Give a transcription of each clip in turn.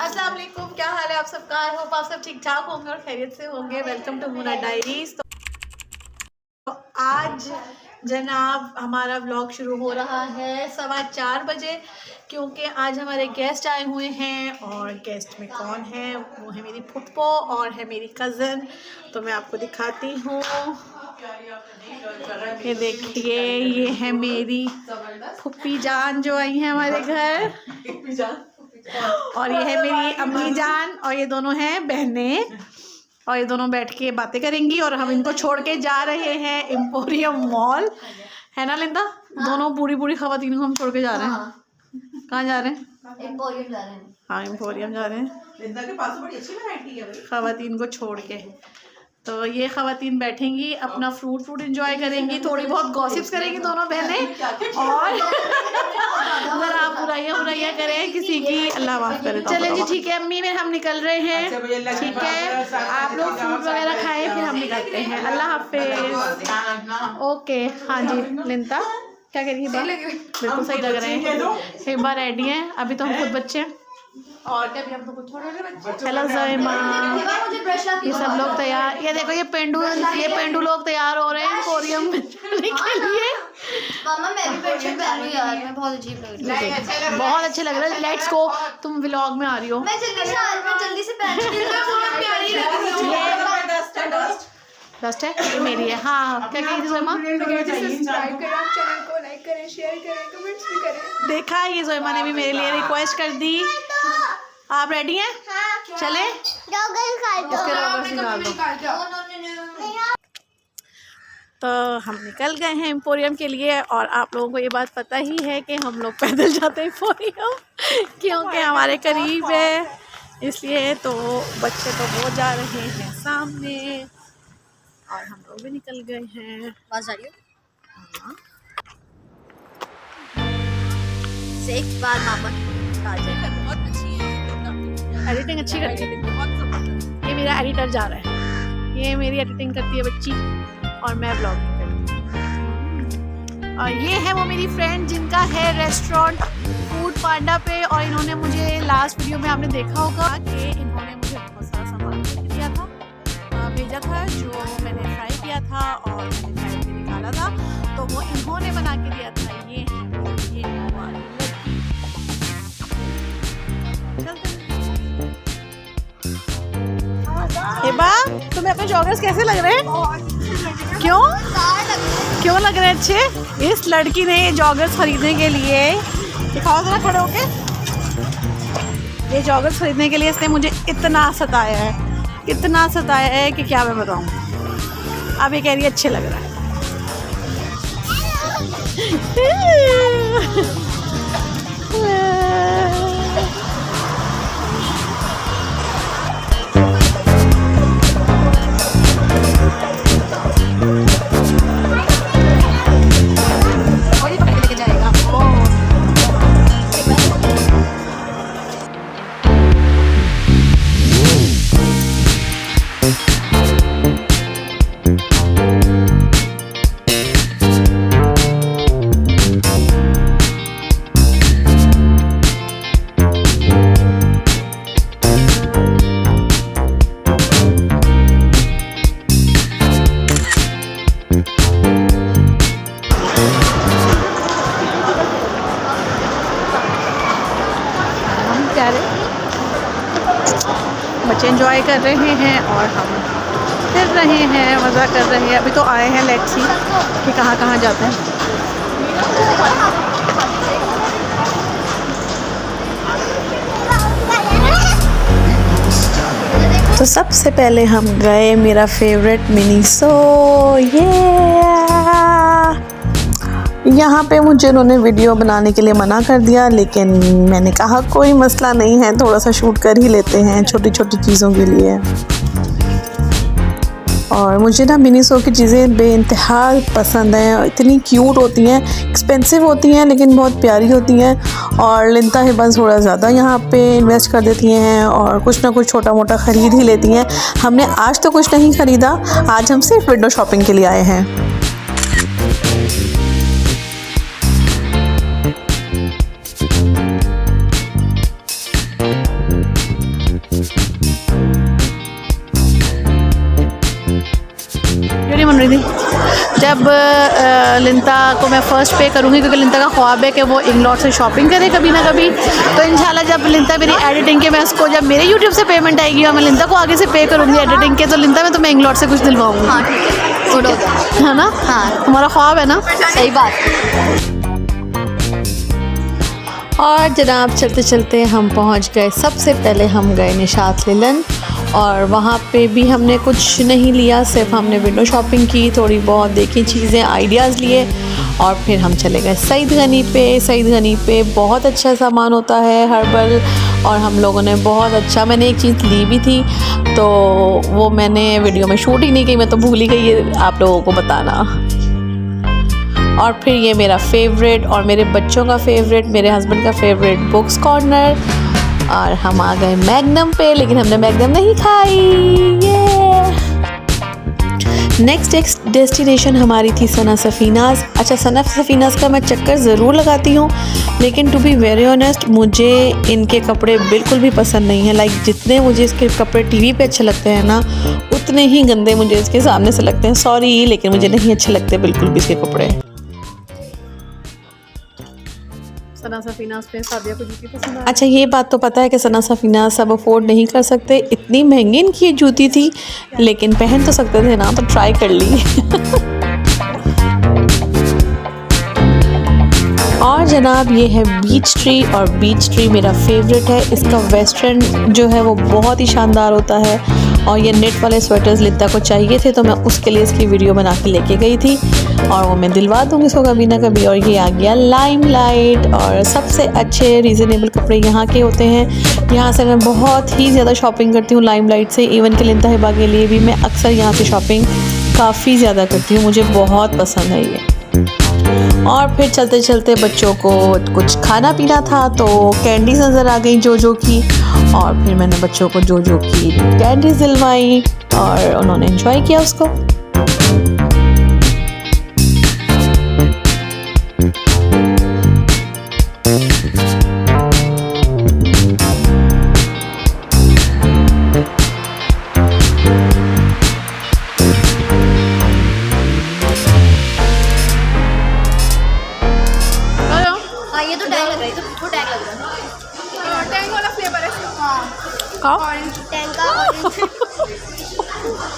अस्सलाम वालेकुम, क्या हाल है आप सबका? आई होप आप सब ठीक ठाक होंगे और खैरियत से होंगे। Welcome to Muna diaries. तो आज जनाब हमारा व्लॉग शुरू हो रहा है 4:15 बजे, क्योंकि आज हमारे गेस्ट आए हुए हैं। और गेस्ट में कौन है? वो है मेरी फुप्पो और है मेरी कज़न। तो मैं आपको दिखाती हूँ, ये देखिए, ये है मेरी फुप्पी जान जो आई हैं हमारे घर, और ये है मेरी अम्मी जान, और ये दोनों हैं बहनें, और ये दोनों बैठ के बातें करेंगी। और हम इनको छोड़ के जा रहे हैं एम्पोरियम मॉल, है ना लिंदा? दोनों बूढ़ी बूढ़ी खवातीन को हम छोड़ के जा रहे हैं। कहाँ जा रहे हैं? एम्पोरियम जा रहे हैं। हाँ, एम्पोरियम जा रहे हैं। लिंदा के पास बड़ी अच्छी वैरायटी है भाई, खवातीन को छोड़ के। तो ये खवातीन बैठेंगी, अपना फ्रूट एंजॉय करेंगी, थोड़ी बहुत गॉसिप्स करेंगी दोनों बहनें, और अगर आप बुराइयाँ करें किसी की, अल्लाह माफ़ करे। चलें जी, ठीक है अम्मी, फिर हम निकल रहे हैं। ठीक है, आप लोग फ्रूट वगैरह खाएं, फिर हम निकलते हैं। अल्लाह हाफिज। ओके, हाँ जी लिंदा क्या कह रही है? बिल्कुल सही लग रहे हैं। हिबा रेडी है, अभी तो हम खुद बच्चे हैं, और क्या भी हम तो कुछ छोटे बच्चे। हेलो ज़ैमा, ये सब लोग तैयार। ये देखो, ये पेंडू लोग तैयार हो रहे हैं एम्पोरियम में जाने के लिए। मामा मैं भी बेडशीट पहन रही यार, मैं बहुत अजीब लग रही हूँ। बहुत अच्छे लग रहे हैं। लेट्स गो, तुम व्लॉग में आ रही हो। मैं जल्दी से पहन रही हूँ, बहुत प्यारी लग रही हूँ। डस्ट है, ये मेरी है। हाँ, क्या कही थी ज़ैमा? सब्सक्राइब करें, चैनल को लाइक करें, शेयर करें, कमेंट्स भी करें। देखा, ये ज़ैमा ने भी मेरे लिए रिक्वेस्ट कर दी। आप रेडी हैं? चले, तो हम निकल गए हैं एम्पोरियम के लिए। और आप लोगों को ये बात पता ही है कि हम लोग पैदल जाते हैं एम्पोरियम, क्योंकि हमारे करीब है, इसलिए। तो बच्चे तो वो जा रहे हैं सामने, और हम लोग भी निकल गए हैं। बस आ रही हो? हाँ। एक बार मामा बहुत अच्छी है, एडिटिंग अच्छी करती है। ये मेरा एडिटर जा रहा है, ये मेरी एडिटिंग करती है बच्ची, और मैं ब्लॉगिंग करती हूँ। और ये है वो मेरी फ्रेंड जिनका है रेस्टोरेंट फूड पांडा पे, और इन्होंने मुझे लास्ट वीडियो में आपने देखा होगा कि इन्होंने मुझे बहुत सारा सामान दिया था, भेजा था, जो मैंने फ्राई किया था और मैंने फ्राई भी निकाला था, तो वो इन्होंने बना के दिया था। ये हिबा, तुम्हें अपने जॉगर्स कैसे लग रहे हैं? क्यों लग रहे हैं अच्छे? इस लड़की ने ये जॉगर्स खरीदने के लिए, दिखाओ जरा खड़े होके, ये जॉगर्स खरीदने के लिए इसने मुझे इतना सताया है कि क्या मैं बताऊं। अब ये कह रही है अच्छे लग रहा है। बच्चे एंजॉय कर रहे हैं और हम फिर रहे हैं, मज़ा कर रहे हैं। अभी तो आए हैं, लेट्स सी कि कहाँ कहाँ जाते हैं। तो सबसे पहले हम गए मेरा फेवरेट मिनीसो। यहाँ पे मुझे उन्होंने वीडियो बनाने के लिए मना कर दिया, लेकिन मैंने कहा कोई मसला नहीं है, थोड़ा सा शूट कर ही लेते हैं छोटी छोटी चीज़ों के लिए। और मुझे ना मिनीसो की चीज़ें बेइंतहा पसंद हैं, इतनी क्यूट होती हैं, एक्सपेंसिव होती हैं लेकिन बहुत प्यारी होती हैं। और लिंदा हिबा थोड़ा ज़्यादा यहाँ पे इन्वेस्ट कर देती हैं और कुछ ना कुछ छोटा मोटा ख़रीद ही लेती हैं। हमने आज तो कुछ नहीं ख़रीदा, आज हम सिर्फ विंडो शॉपिंग के लिए आए हैं। बन रही थी? जब लिंता को मैं फ़र्स्ट पे करूँगी, क्योंकि लिंता का ख्वाब है कि वो इंग्लॉट से शॉपिंग करे कभी ना कभी, तो इंशाल्लाह जब लिंता मेरी एडिटिंग के, मैं उसको जब मेरे यूट्यूब से पेमेंट आएगी और मैं लिंता को आगे से पे करूँगी एडिटिंग के, तो लिंता में तुम्हें इंग्लॉट से कुछ दिलवाऊँगी। हाँ ठीक है, गुड होगा। है ना? हाँ तुम्हारा ख्वाब है ना? सही बात। और जनाब चलते चलते हम पहुंच गए। सबसे पहले हम गए निशात लिलन, और वहाँ पे भी हमने कुछ नहीं लिया, सिर्फ हमने विंडो शॉपिंग की, थोड़ी बहुत देखी चीज़ें, आइडियाज़ लिए, और फिर हम चले गए सईद गनी पे। सईद गनी पे बहुत अच्छा सामान होता है हर्बल, और हम लोगों ने बहुत अच्छा, मैंने एक चीज़ ली भी थी तो वो मैंने वीडियो में शूट ही नहीं की, मैं तो भूल ही गई ये आप लोगों को बताना। और फिर ये मेरा फेवरेट और मेरे बच्चों का फेवरेट, मेरे हस्बैंड का फेवरेट बुक्स कॉर्नर, और हम आ गए मैग्नम पे, लेकिन हमने मैग्नम नहीं खाई। ये नेक्स्ट डेस्टिनेशन हमारी थी सना सफ़ीनाज़। अच्छा, सना सफ़ीनाज़ का मैं चक्कर ज़रूर लगाती हूँ, लेकिन टू बी वेरी ऑनेस्ट मुझे इनके कपड़े बिल्कुल भी पसंद नहीं है। लाइक जितने मुझे इसके कपड़े टीवी पे अच्छे लगते हैं ना, उतने ही गंदे मुझे इसके सामने से लगते हैं। सॉरी, लेकिन मुझे नहीं अच्छे लगते बिल्कुल भी इसके कपड़े। सना सफ़ीनाज़ पे सादिया को जूती पसंद है। अच्छा, ये बात तो पता है कि सना सफ़ीनाज़ सब अफोर्ड नहीं कर सकते, इतनी महंगी इनकी ये जूती थी, लेकिन पहन तो सकते थे ना, तो ट्राई कर ली। और जनाब ये है बीच ट्री, और बीच ट्री मेरा फेवरेट है। इसका वेस्टर्न जो है वो बहुत ही शानदार होता है, और ये नेट वाले स्वेटर्स लिता को चाहिए थे, तो मैं उसके लिए इसकी वीडियो बना के लेके गई थी, और वो मैं दिलवा दूँगी इसको कभी ना कभी। और ये आ गया लाइमलाइट, और सबसे अच्छे रीज़नेबल कपड़े यहाँ के होते हैं। यहाँ से मैं बहुत ही ज़्यादा शॉपिंग करती हूँ लाइमलाइट से, इवन कि लिंता हिबा के लिए भी मैं अक्सर यहाँ से शॉपिंग काफ़ी ज़्यादा करती हूँ, मुझे बहुत पसंद है ये। और फिर चलते चलते बच्चों को कुछ खाना पीना था, तो कैंडीज़ नज़र आ गई जो की, और फिर मैंने बच्चों को जो की कैंडीज़ दिलवाई, और उन्होंने एंजॉय किया उसको। टैंक का ऑरेंज।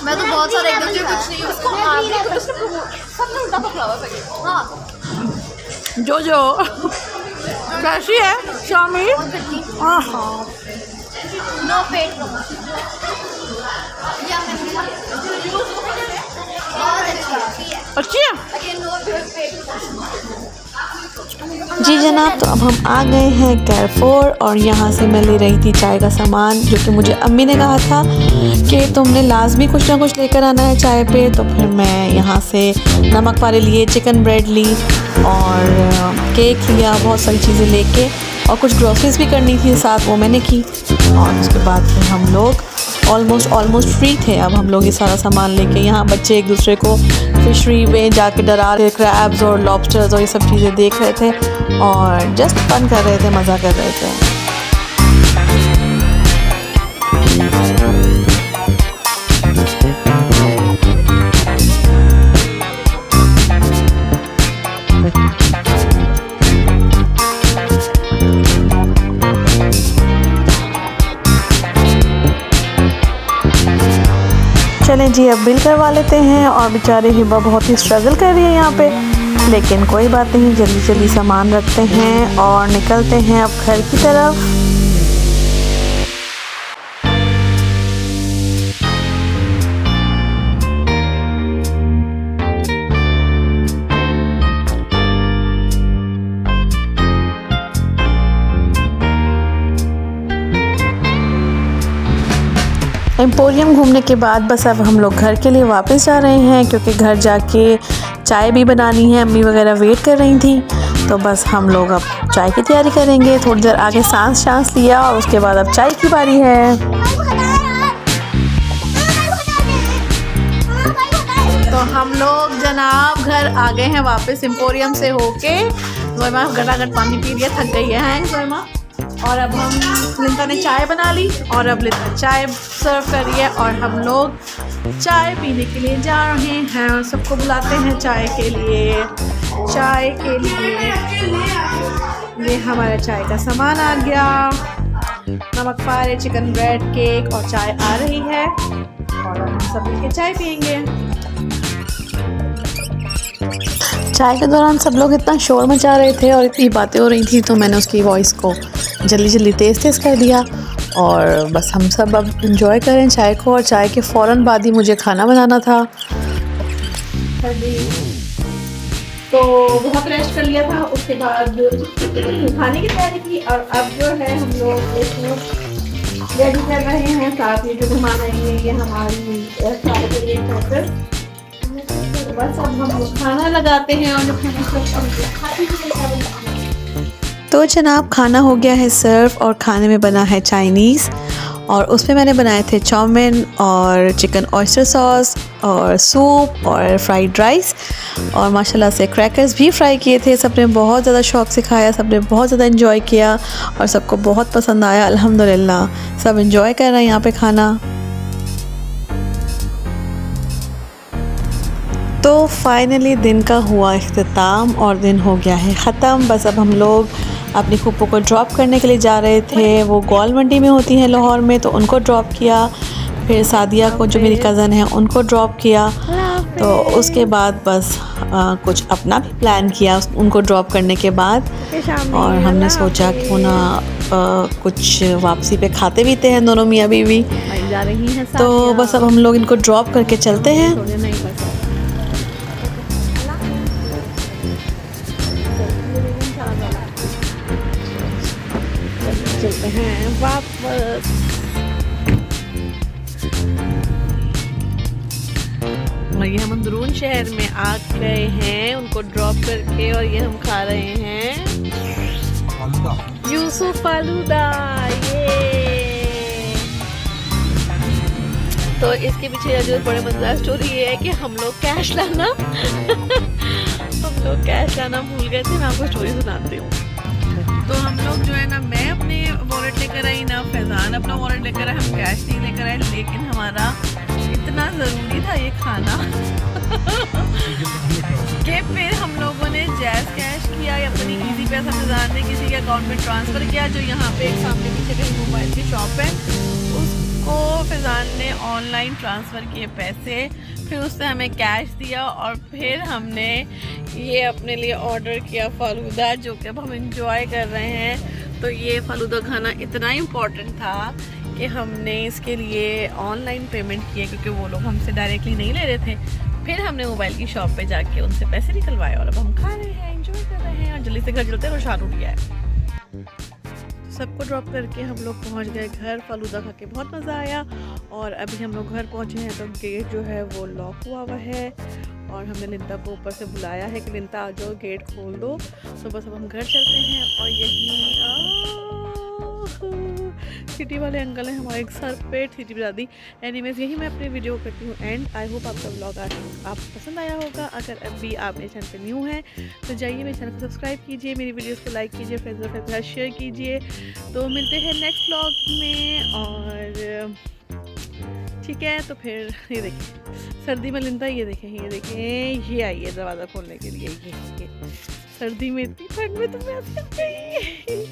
मैं तो बहुत सारे एकदम से कुछ नहीं, उसको सबने उल्टा पकड़ा हुआ है। हाँ जो कैसी है शामी? नो पेट अच्छी है जी जनाब। तो अब हम आ गए हैं कैरफोर, और यहाँ से मैं ले रही थी चाय का सामान, जो कि मुझे अम्मी ने कहा था कि तुमने लाजमी कुछ ना कुछ लेकर आना है चाय पे। तो फिर मैं यहाँ से नमक पारे लिए, चिकन ब्रेड ली, और केक लिया, बहुत सारी चीज़ें लेके, और कुछ ग्रोसरीज भी करनी थी साथ, वो मैंने की। और उसके बाद फिर हम लोग ऑलमोस्ट फ्री थे। अब हम लोग ये सारा सामान लेके, यहाँ बच्चे एक दूसरे को फिशरी में जाके डरा रहे, क्रैब्स और लॉबस्टर्स और ये सब चीज़ें देख रहे थे, और जस्ट फन कर रहे थे, मज़ा कर रहे थे। चलें जी, अब बिल करवा लेते हैं। और बेचारे हिबा बहुत ही स्ट्रगल कर रही है यहाँ पे, लेकिन कोई बात नहीं, जल्दी जल्दी सामान रखते हैं और निकलते हैं अब घर की तरफ। एम्पोरियम घूमने के बाद बस अब हम लोग घर के लिए वापस जा रहे हैं, क्योंकि घर जाके चाय भी बनानी है, अम्मी वगैरह वेट कर रही थी। तो बस हम लोग अब चाय की तैयारी करेंगे। थोड़ी देर आगे सांस लिया, और उसके बाद अब चाय की बारी है। तो हम लोग जनाब घर आ गए हैं वापस एम्पोरियम से होके। जोइमा गटागट पानी पी रही है, थक गई है जोइमा। और अब हम लिंदा ने चाय बना ली और अब लिंदा चाय सर्व कर रही है और हम लोग चाय पीने के लिए जा रहे हैं और सबको बुलाते हैं चाय के लिए। ये हमारा चाय का सामान आ गया, नमक पारे, चिकन ब्रेड, केक और चाय आ रही है और अब हम सब मिलके चाय पियेंगे। चाय के दौरान सब लोग इतना शोर मचा रहे थे और इतनी बातें हो रही थी तो मैंने उसकी वॉइस को जल्दी जल्दी तेज़ कर दिया और बस हम सब अब इंजॉय करें चाय को। और चाय के फ़ौरन बाद ही मुझे खाना बनाना था तो बहुत रेस्ट कर लिया था, उसके बाद खाने की तैयारी की और अब जो है हम लोग रेडी कर रहे हैं। साथ में जो मेहमान आएंगे ये हमारी चाय के लिए खाकर बस अब हम खाना लगाते हैं और तो जनाब खाना हो गया है सर्व और खाने में बना है चाइनीज़ और उसमें मैंने बनाए थे चाउमीन और चिकन ऑयस्टर सॉस और सूप और फ्राइड राइस और माशाल्लाह से क्रैकर्स भी फ्राई किए थे। सबने बहुत ज़्यादा शौक़ से खाया, सबने बहुत ज़्यादा एंजॉय किया और सबको बहुत पसंद आया। अल्हम्दुलिल्लाह सब एंजॉय कर रहे हैं यहाँ पे खाना। तो फाइनली दिन का हुआ इख्तिताम और दिन हो गया है ख़त्म। बस अब हम लोग अपनी फूफो को ड्रॉप करने के लिए जा रहे थे। वो गोल मंडी में होती हैं लाहौर में, तो उनको ड्रॉप किया, फिर सादिया को जो मेरी कज़न है उनको ड्रॉप किया। तो उसके बाद बस कुछ अपना भी प्लान किया उनको ड्रॉप करने के बाद और हमने सोचा क्यों ना कुछ वापसी पे खाते पीते हैं दोनों मियाँ बीवी। तो बस अब हम लोग इनको ड्रॉप करके चलते हैं। चलते हैं वापस। और ये हम अंदरून शहर में आ गए हैं उनको ड्रॉप करके और ये हम खा रहे हैं यूसुफ फालूदा। ये तो इसके पीछे जो बड़े मजेदार स्टोरी ये है कि हम लोग कैश लाना भूल गए थे। मैं आपको स्टोरी सुनाती हूँ। तो हम लोग जो है ना, मैं अपने वॉलेट लेकर आई ना फैज़ान अपना वॉलेट लेकर आए, हम कैश नहीं लेकर आए, लेकिन हमारा इतना ज़रूरी था ये खाना कि फिर हम लोगों ने जैज़ कैश किया या अपनी इजी पैसा फैज़ान ने किसी के अकाउंट में ट्रांसफ़र किया जो यहाँ पे एक सामने पीछे कहीं मोबाइल की शॉप है, उसको फैज़ान ने ऑनलाइन ट्रांसफ़र किए पैसे, फिर उससे हमें कैश दिया और फिर हमने ये अपने लिए ऑर्डर किया फ़ालूदा जो कि अब हम इंजॉय कर रहे हैं। तो ये फ़ालूदा खाना इतना इम्पोर्टेंट था कि हमने इसके लिए ऑनलाइन पेमेंट किए क्योंकि वो लोग हमसे डायरेक्टली नहीं ले रहे थे। फिर हमने मोबाइल की शॉप पे जाके उनसे पैसे निकलवाए और अब हम खा रहे हैं, एंजॉय कर रहे हैं और जल्दी से घर चलते हैं, रोशान उठ गया है। सबको ड्रॉप करके हम लोग पहुंच गए घर। फ़ालूदा खा के बहुत मज़ा आया और अभी हम लोग घर पहुंचे हैं तो गेट जो है वो लॉक हुआ है और हमने लिंदा को ऊपर से बुलाया है कि लिंदा आ जाओ गेट खोल दो। तो बस अब हम घर चलते हैं और यही सिटी वाले अंकल हैं हमारे सर पे सिटी बजा दी। एनीवेज यही मैं अपने वीडियो करती हूँ एंड आई होप आपका व्लॉग आप पसंद आया होगा। अगर अभी आप मेरे चैनल पे न्यू हैं तो जाइए मेरे चैनल को सब्सक्राइब कीजिए, मेरी वीडियोस को लाइक कीजिए, फ्रेंड्स के साथ शेयर कीजिए। तो मिलते हैं नेक्स्ट व्लॉग में और ठीक है। तो फिर ये देखिए सर्दी में लिंदा, ये देखें ये आई है दरवाज़ा खोलने के लिए। ये सर्दी में इतनी ठंड में तो मैं गई।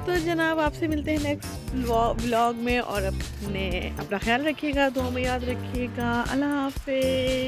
तो जनाब आपसे मिलते हैं नेक्स्ट व्लॉग में और अपना ख्याल रखिएगा, दुआ में याद रखिएगा। अल्लाह हाफ़िज़।